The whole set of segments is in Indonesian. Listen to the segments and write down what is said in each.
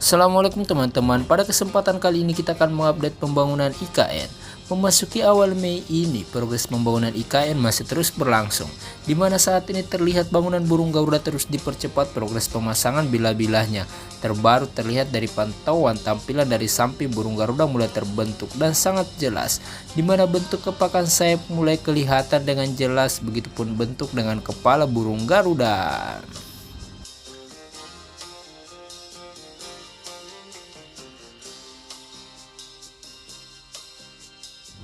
Assalamualaikum teman-teman, pada kesempatan kali ini kita akan mengupdate pembangunan IKN. Memasuki awal Mei ini, progres pembangunan IKN masih terus berlangsung, di mana saat ini terlihat bangunan burung Garuda terus dipercepat progres pemasangan bilah-bilahnya. Terbaru terlihat dari pantauan tampilan dari samping burung Garuda mulai terbentuk dan sangat jelas, di mana bentuk kepakan sayap mulai kelihatan dengan jelas, begitupun bentuk dengan kepala burung Garuda.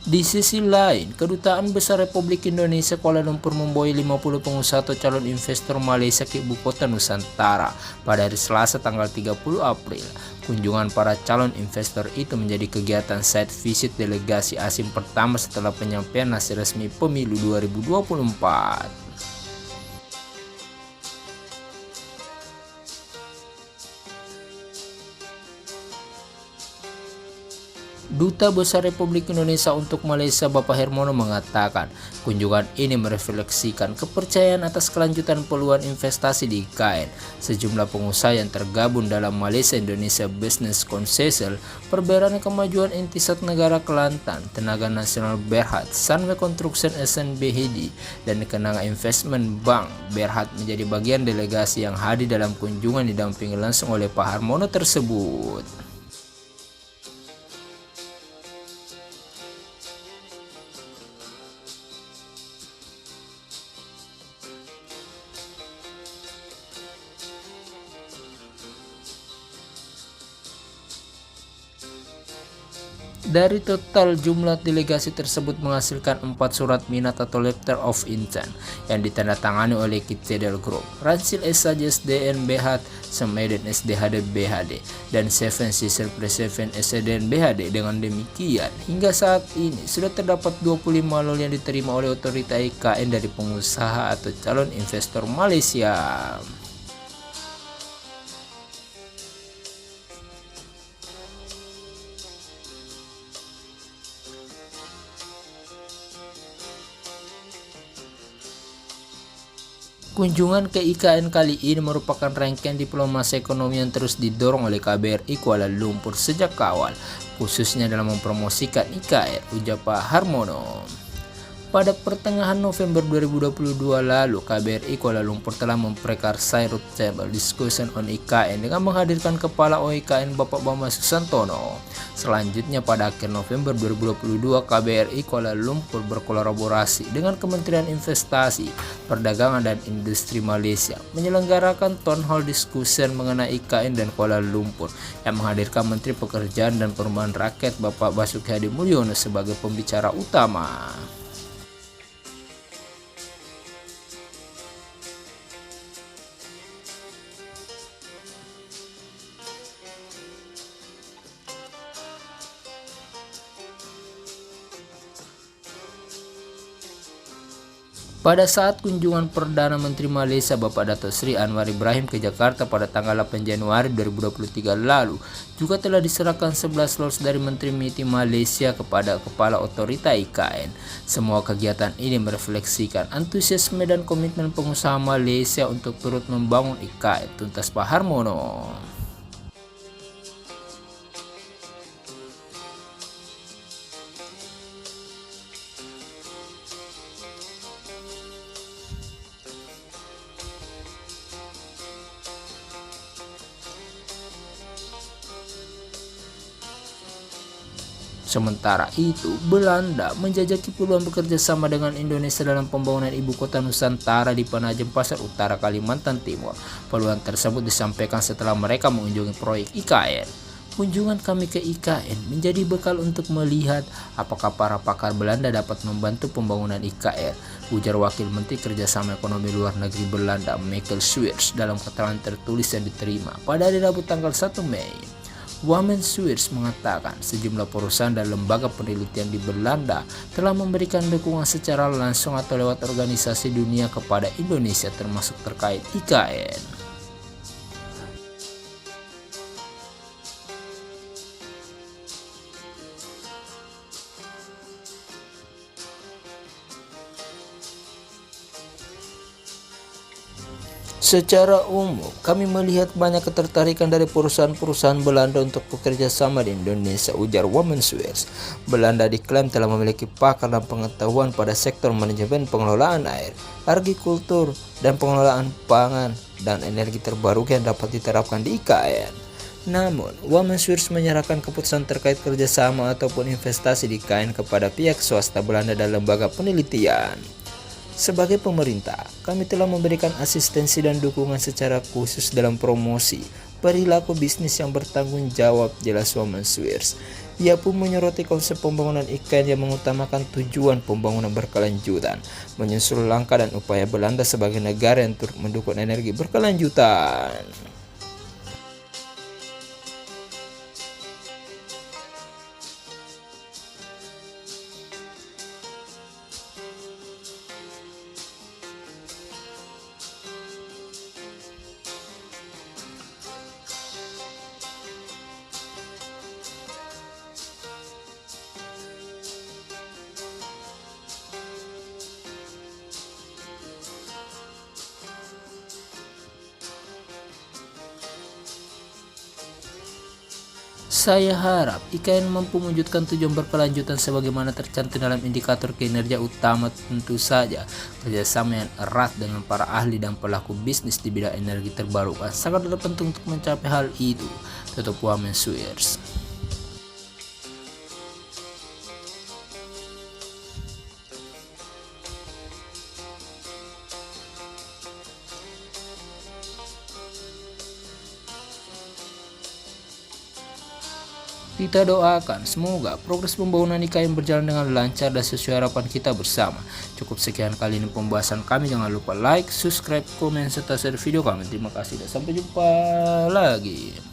Di sisi lain, Kedutaan Besar Republik Indonesia Kuala Lumpur membawa 50 pengusaha atau calon investor Malaysia ke Ibu Kota Nusantara pada hari Selasa tanggal 30 April. Kunjungan para calon investor itu menjadi kegiatan site visit delegasi asing pertama setelah penyampaian hasil resmi pemilu 2024. Duta Besar Republik Indonesia untuk Malaysia Bapak Hermono mengatakan, kunjungan ini merefleksikan kepercayaan atas kelanjutan peluang investasi di IKN. Sejumlah pengusaha yang tergabung dalam Malaysia Indonesia Business Council, Perberan Kemajuan Intisat Negara Kelantan, Tenaga Nasional Berhad, Sunway Construction SNBHD, dan Kenanga Investment Bank Berhad menjadi bagian delegasi yang hadir dalam kunjungan didampingi langsung oleh Pak Hermono tersebut. Dari total jumlah delegasi tersebut menghasilkan 4 surat minat atau letter of intent yang ditandatangani oleh Kitedel Group, Ransil SHJS DNBH, Semeden SDHD BHD, dan Seven Sister Preseven SDN BHD. Dengan demikian, hingga saat ini sudah terdapat 25 loan yang diterima oleh otorita IKN dari pengusaha atau calon investor Malaysia. Kunjungan ke IKN kali ini merupakan rangkaian diplomasi ekonomi yang terus didorong oleh KBRI Kuala Lumpur sejak awal, khususnya dalam mempromosikan IKN, ujar Pak Harmono. Pada pertengahan November 2022 lalu, KBRI Kuala Lumpur telah memprakarsai roundtable discussion on IKN dengan menghadirkan Kepala OIKN Bapak Bambang Susantono. Selanjutnya pada akhir November 2022, KBRI Kuala Lumpur berkolaborasi dengan Kementerian Investasi, Perdagangan dan Industri Malaysia menyelenggarakan town hall discussion mengenai IKN dan Kuala Lumpur yang menghadirkan Menteri Pekerjaan dan Perumahan Rakyat Bapak Basuki Hadi Mulyono sebagai pembicara utama. Pada saat kunjungan Perdana Menteri Malaysia Bapak Datuk Seri Anwar Ibrahim ke Jakarta pada tanggal 8 Januari 2023 lalu, juga telah diserahkan 11 lots dari Menteri MITI Malaysia kepada Kepala Otorita IKN. Semua kegiatan ini merefleksikan antusiasme dan komitmen pengusaha Malaysia untuk turut membangun IKN, tuntas Pak Harmono. Sementara itu, Belanda menjajaki peluang bekerja sama dengan Indonesia dalam pembangunan ibu kota Nusantara di Penajem Pasar Utara, Kalimantan Timur. Peluang tersebut disampaikan setelah mereka mengunjungi proyek IKN. Kunjungan kami ke IKN menjadi bekal untuk melihat apakah para pakar Belanda dapat membantu pembangunan IKN, ujar Wakil Menteri Kerjasama Ekonomi Luar Negeri Belanda Michael Sweers dalam keterangan tertulis yang diterima pada hari Rabu tanggal 1 Mei. Wamen Sweers mengatakan sejumlah perusahaan dan lembaga penelitian di Belanda telah memberikan dukungan secara langsung atau lewat organisasi dunia kepada Indonesia termasuk terkait IKN. Secara umum, kami melihat banyak ketertarikan dari perusahaan-perusahaan Belanda untuk bekerja sama di Indonesia, ujar Womenswears. Belanda diklaim telah memiliki pakar dan pengetahuan pada sektor manajemen pengelolaan air, agrikultur, dan pengelolaan pangan dan energi terbarukan yang dapat diterapkan di IKN. Namun, Womenswears menyerahkan keputusan terkait kerjasama ataupun investasi di IKN kepada pihak swasta Belanda dan lembaga penelitian. Sebagai pemerintah, kami telah memberikan asistensi dan dukungan secara khusus dalam promosi perilaku bisnis yang bertanggung jawab, jelas Womenswears. Ia pun menyoroti konsep pembangunan IKN yang mengutamakan tujuan pembangunan berkelanjutan, menyusul langkah dan upaya Belanda sebagai negara yang turut mendukung energi berkelanjutan. Saya harap IKN mampu mewujudkan tujuan berkelanjutan sebagaimana tercantum dalam indikator kinerja utama, tentu saja kerjasama yang erat dengan para ahli dan pelaku bisnis di bidang energi terbarukan sangatlah penting untuk mencapai hal itu, tutup Womenswears. Kita doakan semoga progres pembangunan IKN berjalan dengan lancar dan sesuai harapan kita bersama. Cukup sekian kali ini pembahasan kami. Jangan lupa like, subscribe, komen, serta share video kami. Terima kasih dan sampai jumpa lagi.